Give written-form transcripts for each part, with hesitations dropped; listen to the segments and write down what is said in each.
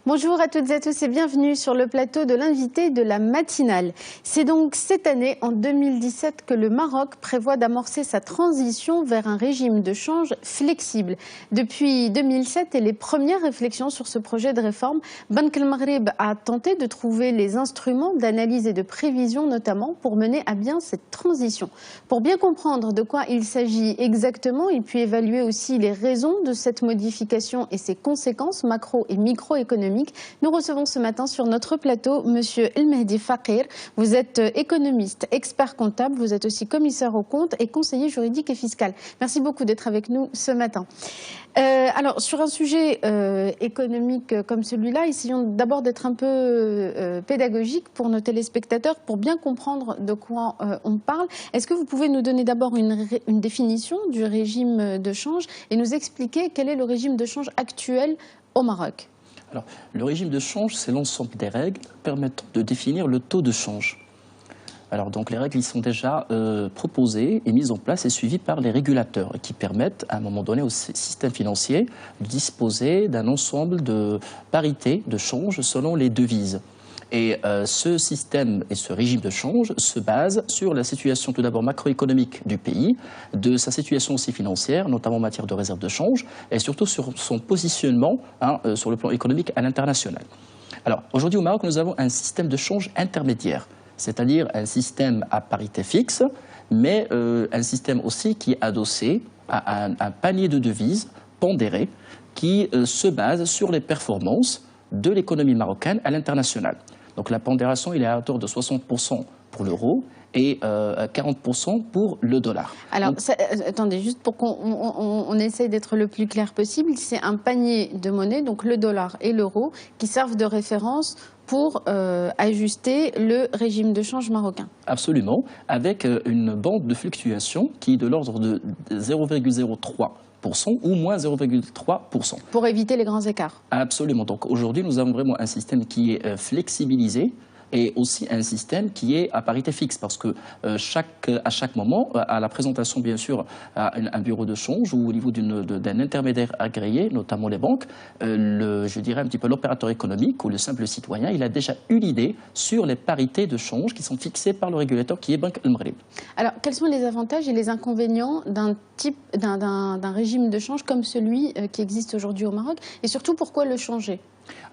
Bonjour à toutes et à tous et bienvenue sur le plateau de l'invité de la matinale. C'est donc cette année, en 2017, que le Maroc prévoit d'amorcer sa transition vers un régime de change flexible. Depuis 2007 et les premières réflexions sur ce projet de réforme, Banque El Maghreb a tenté de trouver les instruments d'analyse et de prévision notamment pour mener à bien cette transition. Pour bien comprendre de quoi il s'agit exactement et puis évaluer aussi les raisons de cette modification et ses conséquences macro et microéconomiques, nous recevons ce matin sur notre plateau Monsieur El Mehdi Fakir. Vous êtes économiste, expert comptable, vous êtes aussi commissaire aux comptes et conseiller juridique et fiscal. Merci beaucoup d'être avec nous ce matin. Alors, sur un sujet économique comme celui-là, essayons d'abord d'être un peu pédagogique pour nos téléspectateurs, pour bien comprendre de quoi on parle. Est-ce que vous pouvez nous donner d'abord une définition du régime de change et nous expliquer quel est le régime de change actuel au Maroc ? Alors, le régime de change, c'est l'ensemble des règles permettant de définir le taux de change. Alors, donc, les règles, ils sont déjà proposées et mises en place et suivies par les régulateurs qui permettent, à un moment donné, au système financier de disposer d'un ensemble de parités de change selon les devises. Et ce système et ce régime de change se base sur la situation tout d'abord macroéconomique du pays, de sa situation aussi financière, notamment en matière de réserve de change, et surtout sur son positionnement sur le plan économique à l'international. Alors aujourd'hui au Maroc, nous avons un système de change intermédiaire, c'est-à-dire un système à parité fixe, mais un système aussi qui est adossé à un panier de devises pondéré qui se base sur les performances de l'économie marocaine à l'international. Donc la pondération, il est à hauteur de 60% pour l'euro et 40% pour le dollar. Alors, attendez, juste pour qu'on essaye d'être le plus clair possible, c'est un panier de monnaie, donc le dollar et l'euro, qui servent de référence pour ajuster le régime de change marocain. Absolument, avec une bande de fluctuation qui est de l'ordre de 0,03%. Ou moins 0,3%. Pour éviter les grands écarts. Absolument. Donc aujourd'hui, nous avons vraiment un système qui est flexibilisé et aussi un système qui est à parité fixe parce que à chaque moment, à la présentation bien sûr à un bureau de change ou au niveau d'un intermédiaire agréé, notamment les banques, je dirais un petit peu l'opérateur économique ou le simple citoyen, il a déjà eu l'idée sur les parités de change qui sont fixées par le régulateur qui est Banque El Maghreb. Alors quels sont les avantages et les inconvénients d'un régime de change comme celui qui existe aujourd'hui au Maroc et surtout pourquoi le changer ?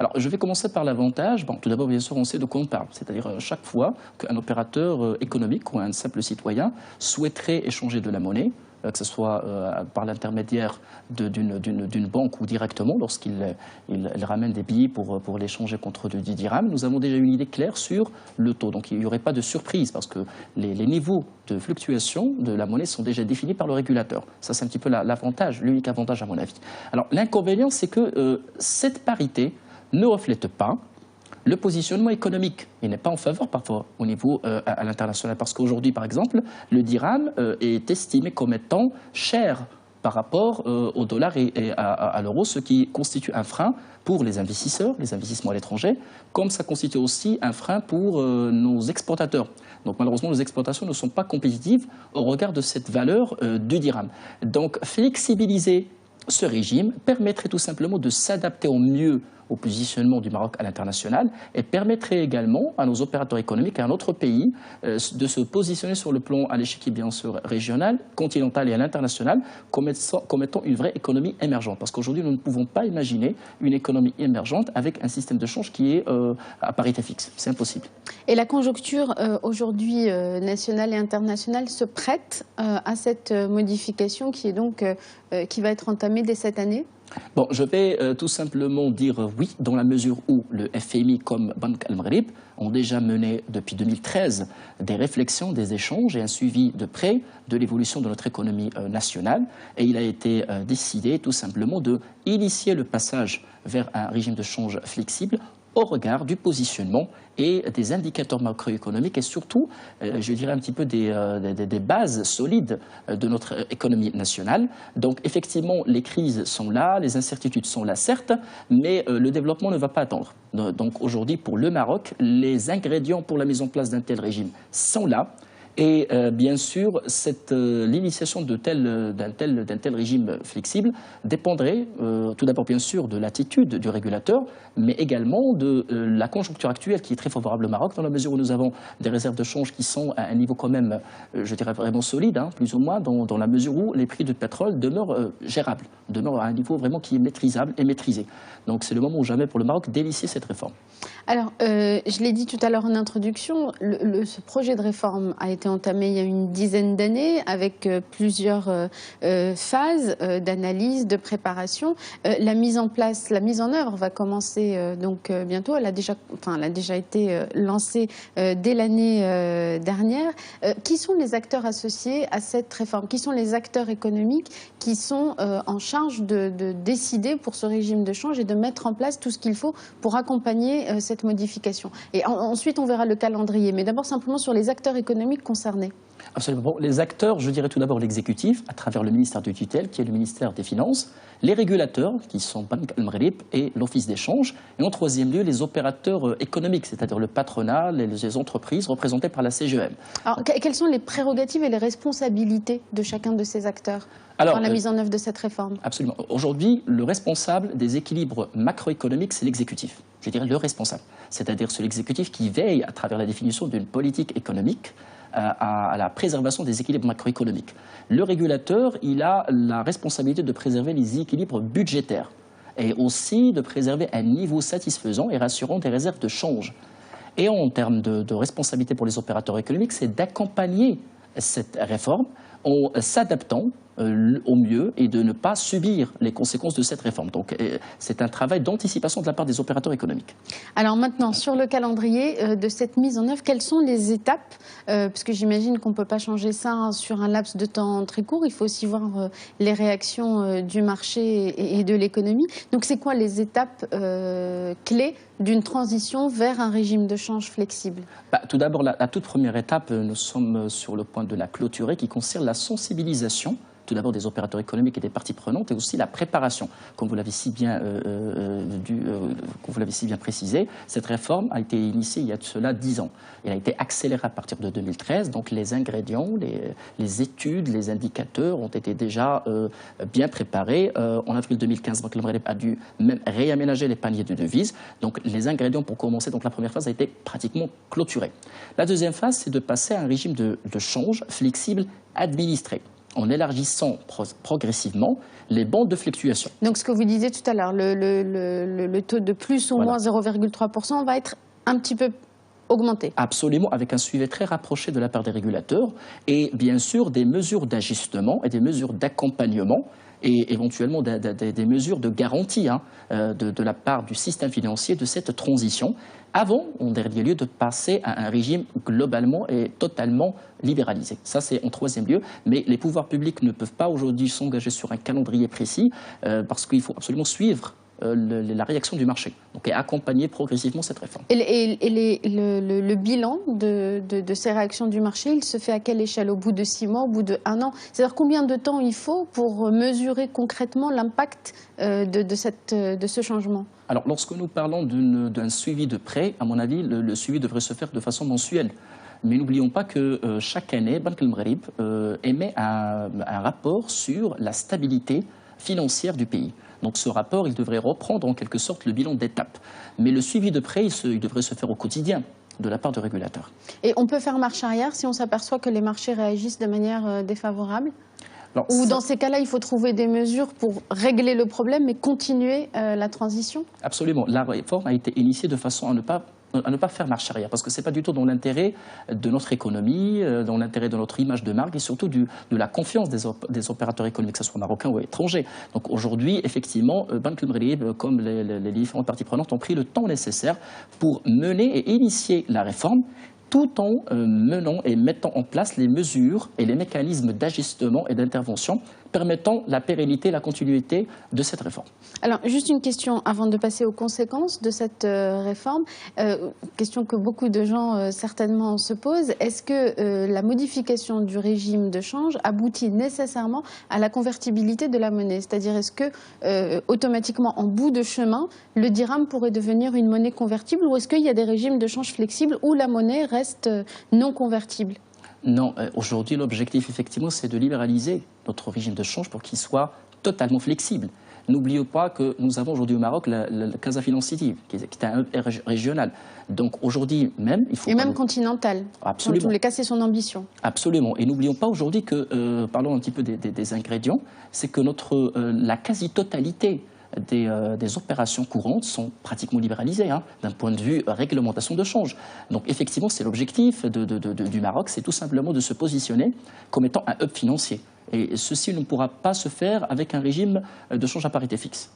Alors, je vais commencer par l'avantage. Bon, tout d'abord, bien sûr, on sait de quoi on parle. C'est-à-dire, chaque fois qu'un opérateur économique ou un simple citoyen souhaiterait échanger de la monnaie, que ce soit par l'intermédiaire d'une banque ou directement, lorsqu'il ramène des billets pour l'échanger contre du dirham, nous avons déjà une idée claire sur le taux. Donc, il n'y aurait pas de surprise parce que les niveaux de fluctuation de la monnaie sont déjà définis par le régulateur. Ça, c'est un petit peu l'avantage, l'unique avantage à mon avis. Alors, l'inconvénient, c'est que cette parité ne reflète pas le positionnement économique. Il n'est pas en faveur parfois au niveau à l'international parce qu'aujourd'hui, par exemple, le dirham est estimé comme étant cher par rapport au dollar et à l'euro, ce qui constitue un frein pour les investisseurs, les investissements à l'étranger, comme ça constitue aussi un frein pour nos exportateurs. Donc malheureusement, nos exportations ne sont pas compétitives au regard de cette valeur du dirham. Donc flexibiliser ce régime permettrait tout simplement de s'adapter au mieux au positionnement du Maroc à l'international et permettrait également à nos opérateurs économiques et à notre pays de se positionner sur le plan à l'échiquier bien sûr régional, continental et à l'international comme étant une vraie économie émergente. Parce qu'aujourd'hui, nous ne pouvons pas imaginer une économie émergente avec un système de change qui est à parité fixe. C'est impossible. Et la conjoncture aujourd'hui nationale et internationale se prête à cette modification qui est donc qui va être entamée dès cette année ? Bon, je vais tout simplement dire oui, dans la mesure où le FMI comme Banque El Maghreb ont déjà mené depuis 2013 des réflexions, des échanges et un suivi de près de l'évolution de notre économie nationale. Et il a été décidé tout simplement d'initier le passage vers un régime de change flexible au regard du positionnement et des indicateurs macroéconomiques et surtout, je dirais un petit peu des bases solides de notre économie nationale. Donc effectivement, les crises sont là, les incertitudes sont là certes, mais le développement ne va pas attendre. Donc aujourd'hui, pour le Maroc, les ingrédients pour la mise en place d'un tel régime sont là. Et bien sûr, l'initiation d'un tel régime flexible dépendrait tout d'abord bien sûr de l'attitude du régulateur, mais également de la conjoncture actuelle qui est très favorable au Maroc, dans la mesure où nous avons des réserves de change qui sont à un niveau quand même, je dirais vraiment solide, hein, plus ou moins, dans la mesure où les prix du pétrole demeurent gérables, demeurent à un niveau vraiment qui est maîtrisable et maîtrisé. Donc c'est le moment ou jamais pour le Maroc d'initier cette réforme. Alors, je l'ai dit tout à l'heure en introduction, ce projet de réforme a été entamé il y a une dizaine d'années avec plusieurs phases d'analyse, de préparation. La mise en œuvre va commencer donc bientôt. Elle a déjà été lancée dès l'année dernière. Qui sont les acteurs associés à cette réforme? Qui sont les acteurs économiques qui sont en charge de décider pour ce régime de change et de mettre en place tout ce qu'il faut pour accompagner cette modification? Et ensuite, on verra le calendrier. Mais d'abord, simplement sur les acteurs économiques concernés. Absolument. Bon, les acteurs, je dirais tout d'abord l'exécutif, à travers le ministère de tutelle, qui est le ministère des Finances, les régulateurs, qui sont Banque Al Maghrib et l'Office d'échange, et en troisième lieu, les opérateurs économiques, c'est-à-dire le patronat, les entreprises représentées par la CGEM. Alors, quelles sont les prérogatives et les responsabilités de chacun de ces acteurs dans la mise en œuvre de cette réforme? Absolument. Aujourd'hui, le responsable des équilibres macroéconomiques, c'est l'exécutif. Je dirais le responsable. C'est-à-dire c'est l'exécutif qui veille, à travers la définition d'une politique économique, à la préservation des équilibres macroéconomiques. Le régulateur, il a la responsabilité de préserver les équilibres budgétaires et aussi de préserver un niveau satisfaisant et rassurant des réserves de change. Et en termes de responsabilité pour les opérateurs économiques, c'est d'accompagner cette réforme en s'adaptant au mieux et de ne pas subir les conséquences de cette réforme. Donc c'est un travail d'anticipation de la part des opérateurs économiques. Alors maintenant, sur le calendrier de cette mise en œuvre, quelles sont les étapes? Parce que j'imagine qu'on ne peut pas changer ça sur un laps de temps très court. Il faut aussi voir les réactions du marché et de l'économie. Donc c'est quoi les étapes clés d'une transition vers un régime de change flexible? Tout d'abord, la toute première étape, nous sommes sur le point de la clôturer, qui concerne la sensibilisation tout d'abord des opérateurs économiques et des parties prenantes, et aussi la préparation. Comme vous l'avez si bien précisé, cette réforme a été initiée il y a de cela 10 ans. Elle a été accélérée à partir de 2013, donc les ingrédients, les études, les indicateurs ont été déjà bien préparés. En avril 2015, Banque Al Maghrib a dû même réaménager les paniers de devises. Donc les ingrédients pour commencer, donc la première phase a été pratiquement clôturée. La deuxième phase, c'est de passer à un régime de change flexible administré, en élargissant progressivement les bandes de fluctuation. Donc ce que vous disiez tout à l'heure, le taux de plus ou moins 0,3% va être un petit peu augmenté. Absolument, avec un suivi très rapproché de la part des régulateurs et bien sûr des mesures d'ajustement et des mesures d'accompagnement et éventuellement des mesures de garantie de la part du système financier de cette transition, avant, en dernier lieu, de passer à un régime globalement et totalement libéralisé. Ça, c'est en troisième lieu. Mais les pouvoirs publics ne peuvent pas aujourd'hui s'engager sur un calendrier précis parce qu'il faut absolument suivre la réaction du marché, donc et accompagner progressivement cette réforme. Et le bilan de ces réactions du marché, il se fait à quelle échelle? Au bout de 6 mois, au bout de 1 an? C'est-à-dire combien de temps il faut pour mesurer concrètement l'impact de ce changement? Alors, lorsque nous parlons d'un suivi de près, à mon avis, le suivi devrait se faire de façon mensuelle. Mais n'oublions pas que chaque année, Banque Al Maghrib émet un rapport sur la stabilité financière du pays. Donc ce rapport, il devrait reprendre en quelque sorte le bilan d'étape. Mais le suivi de près, il devrait se faire au quotidien de la part du régulateur. Et on peut faire marche arrière si on s'aperçoit que les marchés réagissent de manière défavorable? Ou dans ces cas-là, il faut trouver des mesures pour régler le problème mais continuer la transition? Absolument. La réforme a été initiée de façon à ne pas faire marche arrière, parce que ce n'est pas du tout dans l'intérêt de notre économie, dans l'intérêt de notre image de marque et surtout de la confiance des opérateurs économiques, que ce soit marocains ou étrangers. Donc aujourd'hui, effectivement, Banque Al Maghrib, comme les différentes parties prenantes, ont pris le temps nécessaire pour mener et initier la réforme, tout en menant et mettant en place les mesures et les mécanismes d'ajustement et d'intervention permettant la pérennité, la continuité de cette réforme. Alors, juste une question avant de passer aux conséquences de cette réforme, question que beaucoup de gens certainement se posent. Est-ce que la modification du régime de change aboutit nécessairement à la convertibilité de la monnaie? C'est-à-dire, est-ce que automatiquement, en bout de chemin, le dirham pourrait devenir une monnaie convertible, ou est-ce qu'il y a des régimes de change flexibles où la monnaie reste non convertible? Non, aujourd'hui, l'objectif, effectivement, c'est de libéraliser notre régime de change pour qu'il soit totalement flexible. N'oublions pas que nous avons aujourd'hui au Maroc la Casa Finance City, qui est un hub régional. Donc aujourd'hui même, il faut... Et même continental. Absolument. Dans tous les cas, c'est son ambition. Absolument. Et n'oublions pas aujourd'hui que, parlons un petit peu des ingrédients, c'est que la quasi-totalité des opérations courantes sont pratiquement libéralisées d'un point de vue réglementation de change. Donc effectivement, c'est l'objectif du Maroc, c'est tout simplement de se positionner comme étant un hub financier. Et ceci ne pourra pas se faire avec un régime de change à parité fixe.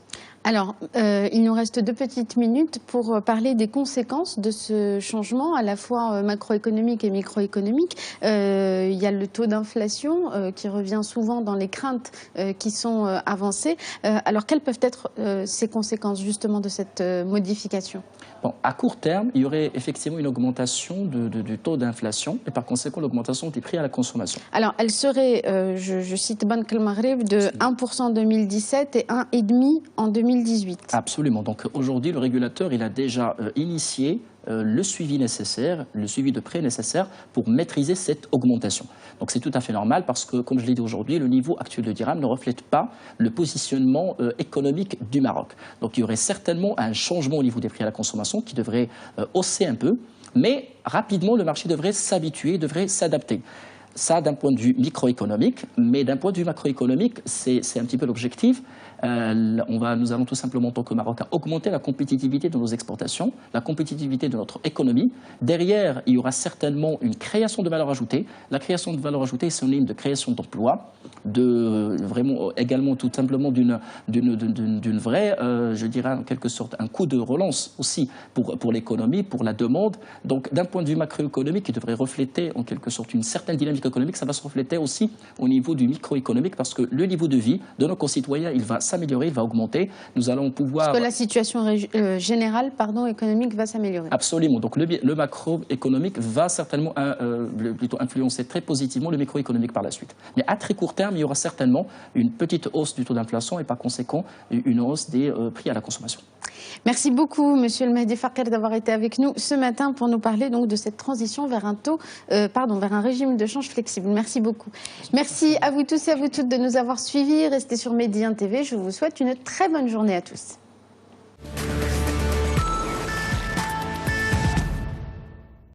Alors, il nous reste 2 petites minutes pour parler des conséquences de ce changement, à la fois macroéconomique et microéconomique. Il y a le taux d'inflation qui revient souvent dans les craintes qui sont avancées. Alors, quelles peuvent être ces conséquences justement de cette modification ? Bon, à court terme, il y aurait effectivement une augmentation du taux d'inflation et par conséquent l'augmentation des prix à la consommation. Alors, elle serait, je cite Banque El Maghreb, de 1% en 2017 et 1,5% en 2018. Absolument. Donc aujourd'hui, le régulateur il a déjà initié le suivi nécessaire, le suivi de près nécessaire pour maîtriser cette augmentation. Donc c'est tout à fait normal parce que, comme je l'ai dit aujourd'hui, le niveau actuel de dirham ne reflète pas le positionnement économique du Maroc. Donc il y aurait certainement un changement au niveau des prix à la consommation qui devrait hausser un peu, mais rapidement le marché devrait s'habituer, devrait s'adapter. Ça d'un point de vue microéconomique, mais d'un point de vue macroéconomique, c'est un petit peu l'objectif. Nous allons tout simplement, en tant que Marocains, augmenter la compétitivité de nos exportations, la compétitivité de notre économie. Derrière, il y aura certainement une création de valeur ajoutée. La création de valeur ajoutée est synonyme de création d'emplois, vraiment également tout simplement d'une vraie, je dirais en quelque sorte, un coup de relance aussi pour l'économie, pour la demande. Donc d'un point de vue macroéconomique, il devrait refléter en quelque sorte une certaine dynamique économique. Ça va se refléter aussi au niveau du microéconomique parce que le niveau de vie de nos concitoyens, il va s'améliorer, il va augmenter. Nous allons pouvoir... Parce que la situation générale économique va s'améliorer. Absolument. Donc le macroéconomique va certainement plutôt influencer très positivement le microéconomique par la suite. Mais à très court terme, il y aura certainement une petite hausse du taux d'inflation et par conséquent une hausse des prix à la consommation. Merci beaucoup, Monsieur El Mehdi Fakir, d'avoir été avec nous ce matin pour nous parler donc de cette transition vers vers un régime de change flexible. Merci beaucoup. Merci à vous tous et à vous toutes de nous avoir suivis. Restez sur Medi 1 TV. Je vous souhaite une très bonne journée à tous.